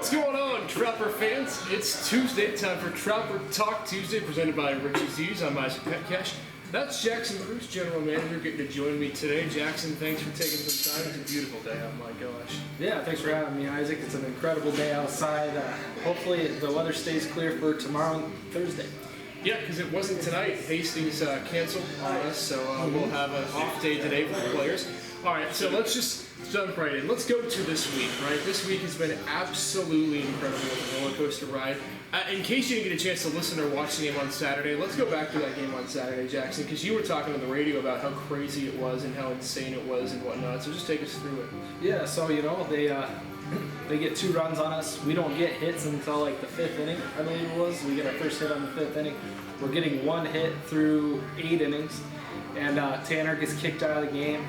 What's going on, Trapper fans? It's Tuesday, time for Trapper Talk Tuesday, presented by Richie Z's. I'm Isaac Petcash. That's Jackson Bruce, General Manager, getting to join me today. Jackson, thanks for taking some time. It's a beautiful day out, my gosh. Yeah, thanks for having me, Isaac. It's an incredible day outside. Hopefully the weather stays clear for tomorrow and Thursday. Yeah, because it wasn't tonight. Hastings canceled on us, so we'll have an off day today for the players. All right, so let's just jump right in. Let's go to this week, right? This week has been absolutely incredible with a roller coaster ride. In case you didn't get a chance to listen or watch the game on Saturday, let's go back to that game on Saturday, Jackson, because you were talking on the radio about how crazy it was and how insane it was and whatnot. So just take us through it. Yeah, so they get 2 runs on us. We don't get hits until like the 5th inning, I believe it was. We get our first hit on the 5th inning. We're getting 1 hit through 8 innings, and Tanner gets kicked out of the game.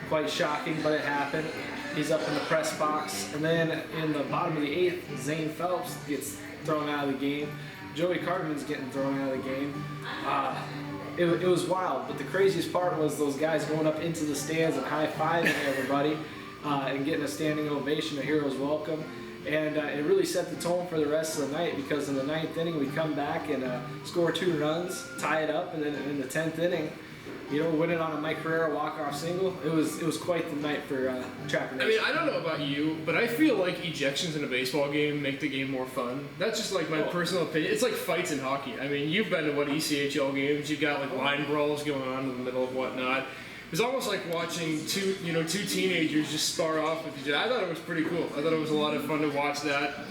Quite shocking, but it happened. He's up in the press box, and then in the bottom of the 8th, Zane Phelps gets thrown out of the game. Joey Cartman's getting thrown out of the game. It was wild, but the craziest part was those guys going up into the stands and high-fiving everybody and getting a standing ovation, a hero's welcome. And it really set the tone for the rest of the night, because in the 9th inning we come back and score 2 runs, tie it up, and then in the 10th inning, winning on a Mike Carrera walk-off single. It was quite the night for Trapper Nation. I mean, I don't know about you, but I feel like ejections in a baseball game make the game more fun. That's just like my personal opinion. It's like fights in hockey. I mean, you've been to ECHL games. You've got like line brawls going on in the middle of whatnot. It was almost like watching two teenagers just spar off with each other. I thought it was pretty cool. I thought it was a lot of fun to watch that.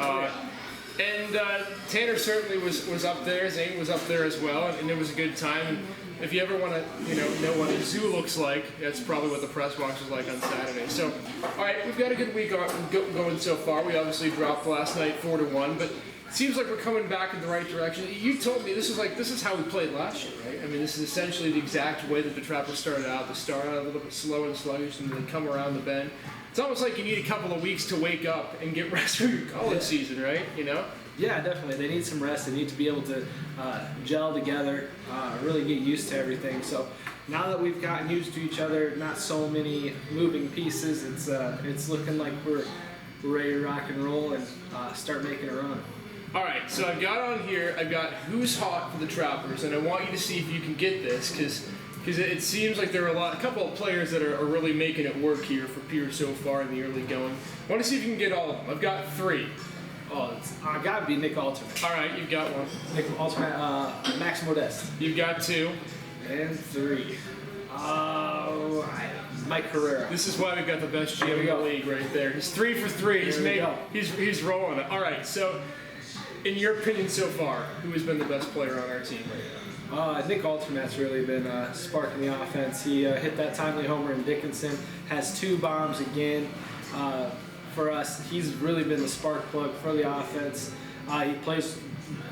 And Tanner certainly was up there. Zane was up there as well, and it was a good time. And if you ever want to, know what a zoo looks like, that's probably what the press box was like on Saturday. So, all right, we've got a good week going so far. We obviously dropped last night 4-1, but it seems like we're coming back in the right direction. You told me this is how we played last year, right? I mean, this is essentially the exact way that the Trappers started out. They start out a little bit slow and sluggish, and then they come around the bend. It's almost like you need a couple of weeks to wake up and get rest for your college season, right? Yeah, definitely. They need some rest. They need to be able to gel together, really get used to everything. So now that we've gotten used to each other, not so many moving pieces, it's looking like we're ready to rock and roll and start making a run. All right, so I've got who's hot for the Trappers, and I want you to see if you can get this, because it seems like there are a couple of players that are really making it work here for Pierce so far in the early going. I want to see if you can get all of them. I've got 3. Oh, it's gotta be Nick Alternate. All right, you've got 1. Nick Alternate, Max Modeste. You've got 2. And 3. Mike Carrera. This is why we've got the best GM in the league right there. He's 3 for 3. He's rolling it. All right, so in your opinion so far, who has been the best player on our team right now? Nick Alternate's really been sparking the offense. He hit that timely homer in Dickinson, has 2 bombs again. For us, he's really been the spark plug for the offense. He plays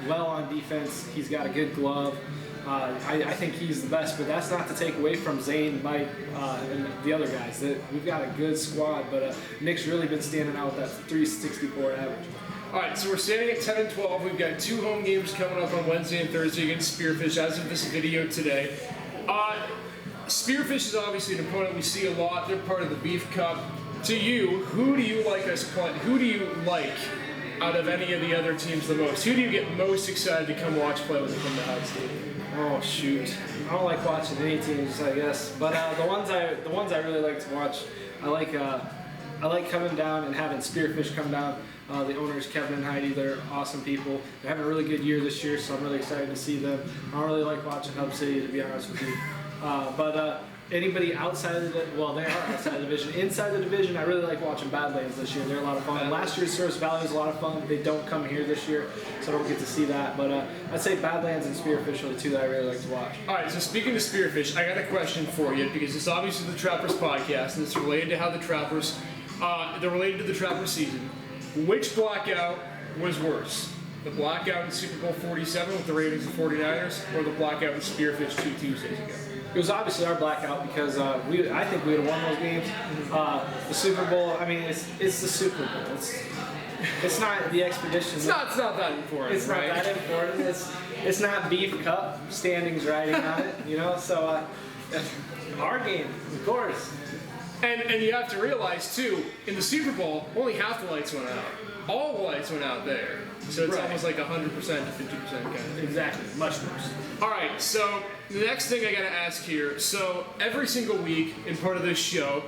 well on defense. He's got a good glove. I think he's the best, but that's not to take away from Zane, Mike, and the other guys. We've got a good squad, but Nick's really been standing out with that 364 average. All right, so we're standing at 10-12. We've got 2 home games coming up on Wednesday and Thursday against Spearfish as of this video today. Spearfish is obviously an opponent we see a lot. They're part of the Beef Cup. To you, who do you like us playing? Who do you like out of any of the other teams the most? Who do you get most excited to come watch play when they come to Hyde Stadium? Oh shoot, I don't like watching any teams, I guess. But the ones I really like to watch, I like coming down and having Spearfish come down. The owners, Kevin and Heidi, they're awesome people. They're having a really good year this year, so I'm really excited to see them. I don't really like watching Hub City, to be honest with you. But anybody outside of they are outside the division. Inside the division, I really like watching Badlands this year. They're a lot of fun. Last year's Service Valley was a lot of fun. They don't come here this year, so I don't get to see that. But I'd say Badlands and Spearfish are the 2 that I really like to watch. All right, so speaking of Spearfish, I got a question for you, because it's obviously the Trappers podcast, and it's related to how the Trappers, they're related to the Trappers season. Which blackout was worse? The blackout in Super Bowl 47 with the Ravens and 49ers, or the blackout in Spearfish 2 Tuesdays ago? It was obviously our blackout, because I think we would have won those games. The Super Bowl, I mean, it's the Super Bowl. It's not the Expedition. It's not that important. It's right? not that important. It's not Beef Cup standings riding on it, So our game, of course. And you have to realize too, in the Super Bowl, only half the lights went out. all whites went out there. So it's Right. almost like 100% to 50% kind of thing. Exactly, much worse. All right, so the next thing I gotta ask here. So every single week in part of this show,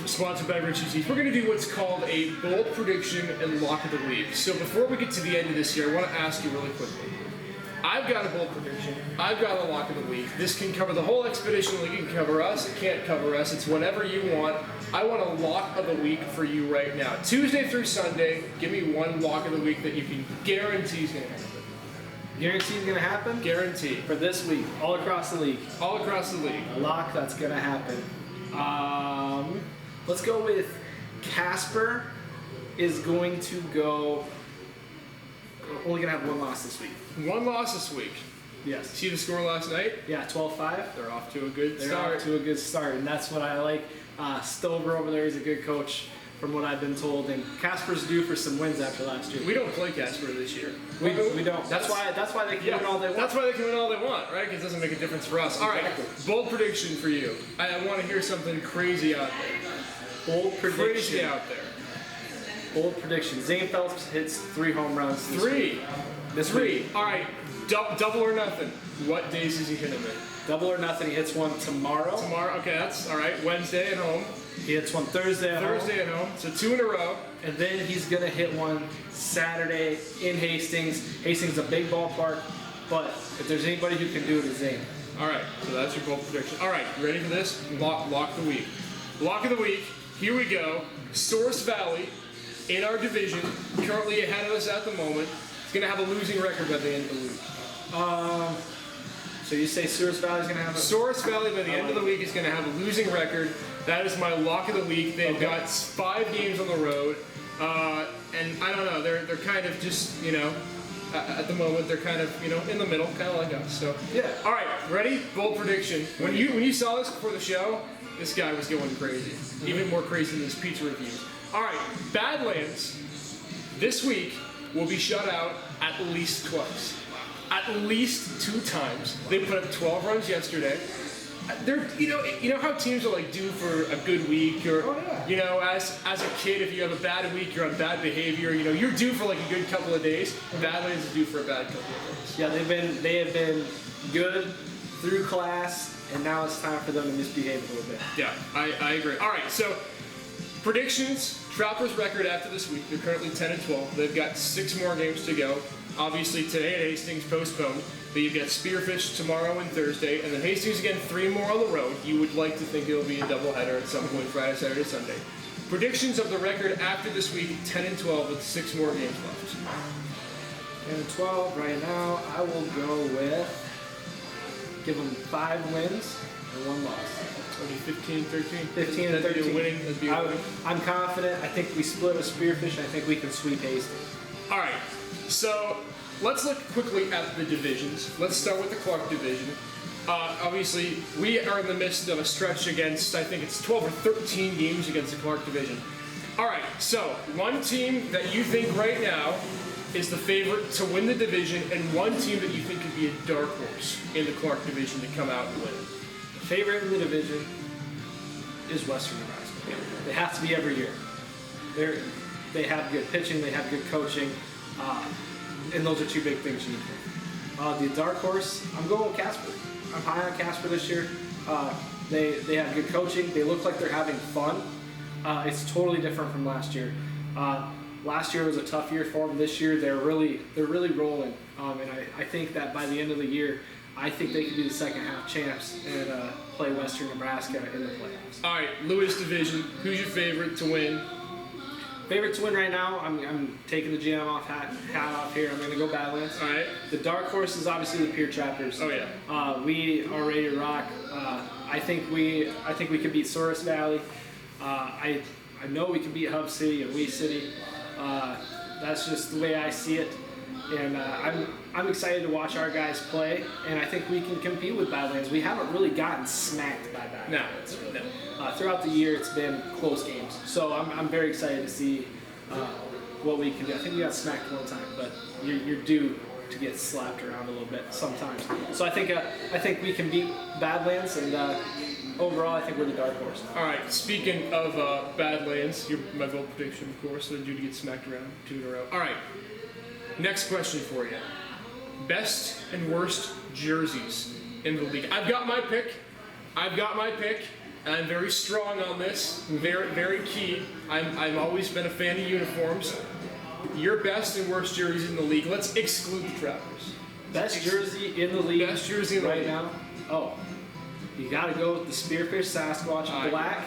sponsored by Richie Cheese, we're gonna do what's called a bold prediction and lock of the week. So before we get to the end of this year, I want to ask you really quickly. I've got a bold prediction. I've got a lock of the week. This can cover the whole Expedition League. It can cover us. It can't cover us. It's whatever you want. I want a lock of the week for you right now. Tuesday through Sunday, give me one lock of the week that you can guarantee is going to happen. Guarantee is going to happen? Guarantee. For this week, all across the league. All across the league. A lock that's going to happen. Let's go with Casper is going to go. Only going to have one loss this week. One loss this week. Yes. See the score last night? Yeah, 12-5. They're off to a good They're start. off to a good start, and that's what I like. Stover over there is a good coach, from what I've been told, and Casper's due for some wins after last year. We don't play Casper this year. We don't. That's why they can win all they want. That's why they can win all they want, right? Because it doesn't make a difference for us. All right, Exactly. bold prediction for you. I want to hear something crazy out there. Bold Crazy prediction. out there. Bold prediction. Zane Phelps hits 3 home runs. This week. This Three. week. All right. Double or nothing. What days is he hitting them? Double or nothing. He hits one tomorrow. Tomorrow. Okay, that's all right. Wednesday at home. He hits one Thursday at home. Thursday at home. So 2 in a row. And then he's going to hit one Saturday in Hastings. Hastings is a big ballpark, but if there's anybody who can do it, it's Zane. All right. So that's your bold prediction. All right. You ready for this? Lock the week. Lock of the week. Here we go. Source Valley in our division, currently ahead of us at the moment. It's going to have a losing record by the end of the week. So you say Source Valley's going to have a... Source Valley by the end of the week is going to have a losing record. That is my lock of the week. They've got 5 games on the road, and I don't know. They're kind of just at the moment they're kind of in the middle, kind of like us. So Yeah. All right, ready? Bold prediction. When you saw this before the show, this guy was going crazy, even more crazy than his pizza reviews. All right, Badlands this week will be shut out at least twice. At least 2 times. They put up 12 runs yesterday. They're, you know how teams are like due for a good week, or as a kid, if you have a bad week, you're on bad behavior. You're due for like a good couple of days. Badlands is due for a bad couple of days. Yeah, they have been good through class, and now it's time for them to misbehave a little bit. Yeah, I agree. All right, so predictions. Trappers record after this week. They're currently 10-12. They've got 6 more games to go. Obviously today at Hastings postponed, but you've got Spearfish tomorrow and Thursday, and then Hastings again 3 more on the road. You would like to think it'll be a doubleheader at some point Friday, Saturday, Sunday. Predictions of the record after this week: 10-12 with 6 more games left. 10-12 right now. I will go with give them 5 wins and 1 loss. It'll be 15-13. 15 and That'd be 13. a winning. That'd be a winning. I'm confident. I think we split with Spearfish, and I think we can sweep Hastings. All right, so let's look quickly at the divisions. Let's start with the Clark division. Obviously, we are in the midst of a stretch against, I think it's 12 or 13 games against the Clark division. All right, so one team that you think right now is the favorite to win the division, and one team that you think could be a dark horse in the Clark division to come out and win. The favorite in the division is Western Nebraska. They have to be every year. They have good pitching, they have good coaching, and those are 2 big things you need. The dark horse, I'm going with Casper. I'm high on Casper this year. They have good coaching. They look like they're having fun. It's totally different from last year. Last year was a tough year for them. This year they're really rolling, and I think that by the end of the year, I think they could be the second half champs and play Western Nebraska in the playoffs. All right, Lewis division. Who's your favorite to win? Favorite to win right now, I'm taking the GM hat off here. I'm going to go Badlands. All right. The dark horse is obviously the Pier Trappers. Oh yeah. We are ready to rock. I think we could beat Source Valley. I know we can beat Hub City and Wee City. That's just the way I see it. And I'm excited to watch our guys play, and I think we can compete with Badlands. We haven't really gotten smacked by Badlands. No. Throughout the year, it's been close games. So I'm very excited to see what we can do. I think we got smacked one time, but you're due to get slapped around a little bit sometimes. So I think we can beat Badlands, and overall, I think we're the dark horse now. All right. Speaking of Badlands, my bold prediction, of course, they're due to get smacked around 2 in a row. All right. Next question for you: best and worst jerseys in the league. I've got my pick. And I'm very strong on this. Very, very key. I've always been a fan of uniforms. Your best and worst jerseys in the league. Let's exclude the Trappers. Best jersey in the league. Best jersey in the right league. now. Oh, you got to go with the Spearfish Sasquatch black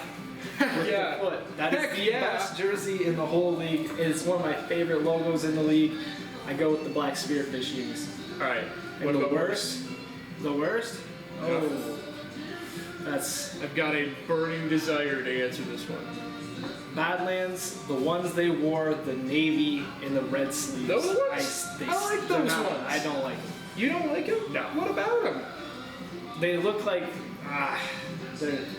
with Yeah. the foot. That is Heck the yeah. best jersey in the whole league. It's one of my favorite logos in the league. I go with the black Spearfish unis. All right. And What the about worst? The worst? Yeah. Oh, that's I've got a burning desire to answer this one. Badlands. The ones they wore, the navy and the red sleeves. Those ones? I like they're those not- ones. I don't like them. You don't like them? No. What about them? They look like I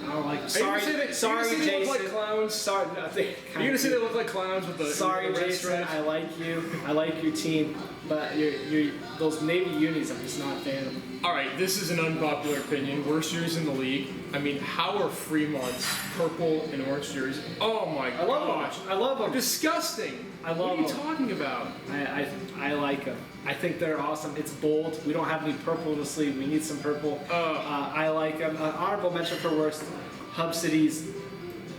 don't like. Sorry, sorry, They Jason. look like clowns. Sorry, no, they You're gonna say they look like clowns with the Sorry, with the red Jason. stripes? I like you. I like your team, but you're those navy unis. I'm just not a fan of them. All right, this is an unpopular opinion. Worst jerseys in the league. I mean, how are Fremont's purple and orange jerseys? Oh my I love gosh. them. I love them. Disgusting. I love What are you them. talking about? I like them. I think they're awesome. It's bold. We don't have any purple in the sleeve. We need some purple. I like them. Honorable mention for worst. Hub City's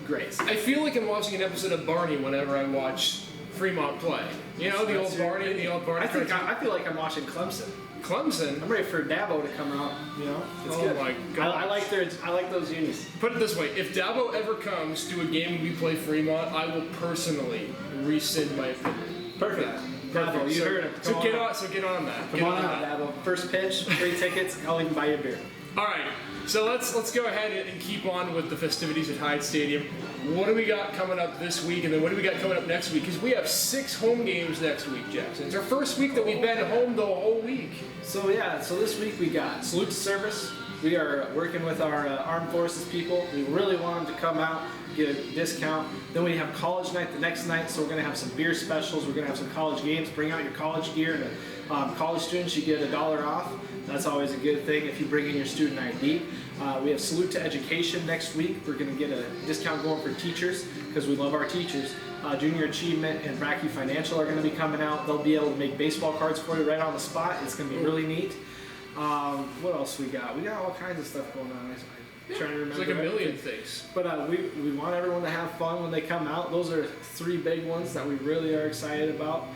Grays. I feel like I'm watching an episode of Barney whenever I watch Fremont play. You know, the old Barney. I feel like I'm watching Clemson. Clemson. I'm ready for Dabo to come out. You know, it's Oh good. my I gosh. like those unis. Put it this way: if Dabo ever comes to a game when we play Fremont, I will personally rescind my opinion. Perfect. Dabo, you so, heard him. So Come get on on. So get on that. Come Get on that. out, Dabo. First pitch, free tickets. I'll even buy you a beer. All right. So let's go ahead and keep on with the festivities at Hyde Stadium. What do we got coming up this week, and then what do we got coming up next week? Because we have 6 home games next week, Jackson. It's our first week that we've been home the whole week. So this week we got Salute to Service. We are working with our armed forces people. We really want them to come out, get a discount. Then we have college night the next night, so we're going to have some beer specials. We're going to have some college games. Bring out your college gear, and college students, you get $1 off. That's always a good thing if you bring in your student ID. We have Salute to Education next week. We're going to get a discount going for teachers because we love our teachers. Junior Achievement and Bracky Financial are going to be coming out. They'll be able to make baseball cards for you right on the spot. It's going to be really neat. What else we got? We got all kinds of stuff going on. I'm trying to remember. It's like a million things. But we want everyone to have fun when they come out. Those are 3 big ones that we really are excited about.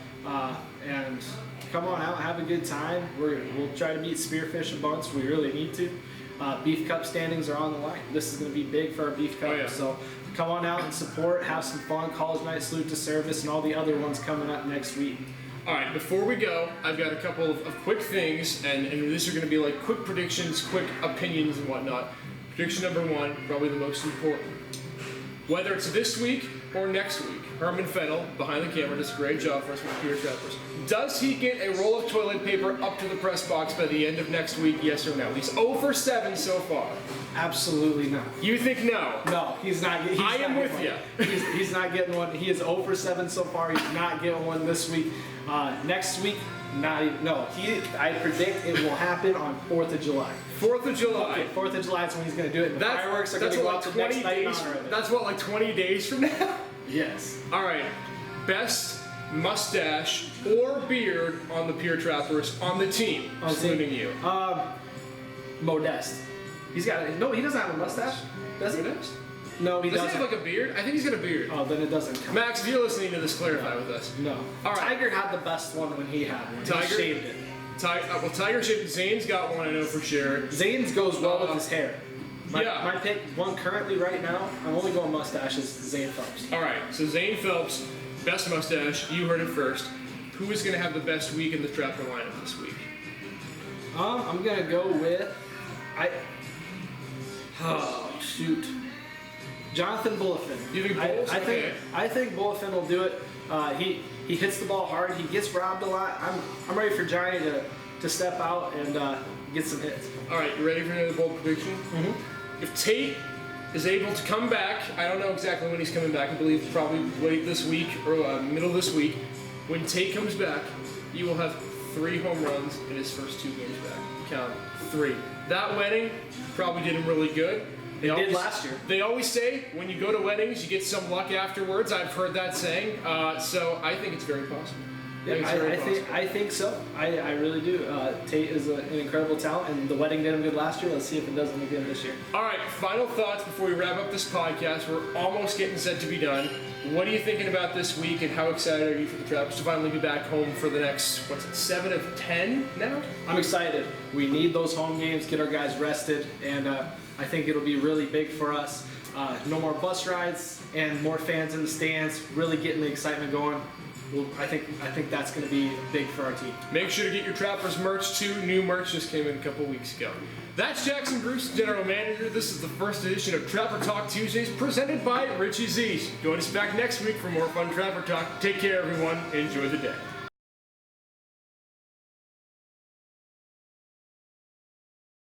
And come on out, have a good time. We'll try to beat Spearfish a bunch. We really need to. Beef Cup standings are on the line. This is going to be big for our Beef Cup. Oh, yeah. So come on out and support, have some fun. College night, Salute to Service, and all the other ones coming up next week. All right, before we go, I've got a couple of quick things, and these are going to be like quick predictions, quick opinions, and whatnot. Prediction number 1, probably the most important. Whether it's this week or next week, Herman Fennell, behind the camera, does a great job for us with Peter Trappers. Does he get a roll of toilet paper up to the press box by the end of next week, yes or no? He's 0 for 7 so far. Absolutely not. You think no? No, he's not. I am with you. He's not getting one. He is 0 for 7 so far. He's not getting one this week. Next week, not even, no. I predict it will happen on 4th of July. 4th of July. Okay, 4th of July is when he's going to do it. And the fireworks are going to go out the next night in honor of it. That's what, like 20 days from now? Yes. All right. Best mustache or beard on the Pure Trappers on the team, including you. Modest. He doesn't have a mustache. Does he? Modest? No, he Does he doesn't. have like a beard? I think he's got a beard. Oh, then it doesn't count. Max, if you're listening to this, clarify with us. No. All right. Tiger had the best one when he had one. Tiger? He shaved it. Well, Tiger shaved. Zane's got one, I know for sure. Zane's goes well with his hair. Yeah. My pick, one currently right now, I'm only going mustaches, Zane Phelps. All right, so Zane Phelps, best mustache. You heard it first. Who is going to have the best week in the Trapper lineup this week? I'm going to go with... Oh, shoot. Jonathan Bullifin. You think Bulls? Okay. I think Bullifin will do it. He hits the ball hard. He gets robbed a lot. I'm ready for Johnny to step out and get some hits. All right, you ready for another bold prediction? Mm-hmm. If Tate is able to come back, I don't know exactly when he's coming back. I believe probably late this week or middle of this week. When Tate comes back, you will have 3 home runs in his first 2 games back. Count 3. That wedding probably did him really good. They did last year. They always say when you go to weddings, you get some luck afterwards. I've heard that saying, so I think it's very possible. I think so. I really do. Tate is an incredible talent, and the wedding did him good last year. Let's see if it does him again this year. All right, final thoughts before we wrap up this podcast. We're almost getting set to be done. What are you thinking about this week, and how excited are you for the Trappers to finally be back home for the next, 7 of 10 now? I'm excited. We need those home games, get our guys rested, and I think it'll be really big for us. No more bus rides and more fans in the stands, really getting the excitement going. Well, I think that's going to be big for our team. Make sure to get your Trappers merch too. New merch just came in a couple weeks ago. That's Jackson Bruce, General Manager. This is the first edition of Trapper Talk Tuesdays presented by Richie Z's. Join us back next week for more fun Trapper Talk. Take care, everyone. Enjoy the day.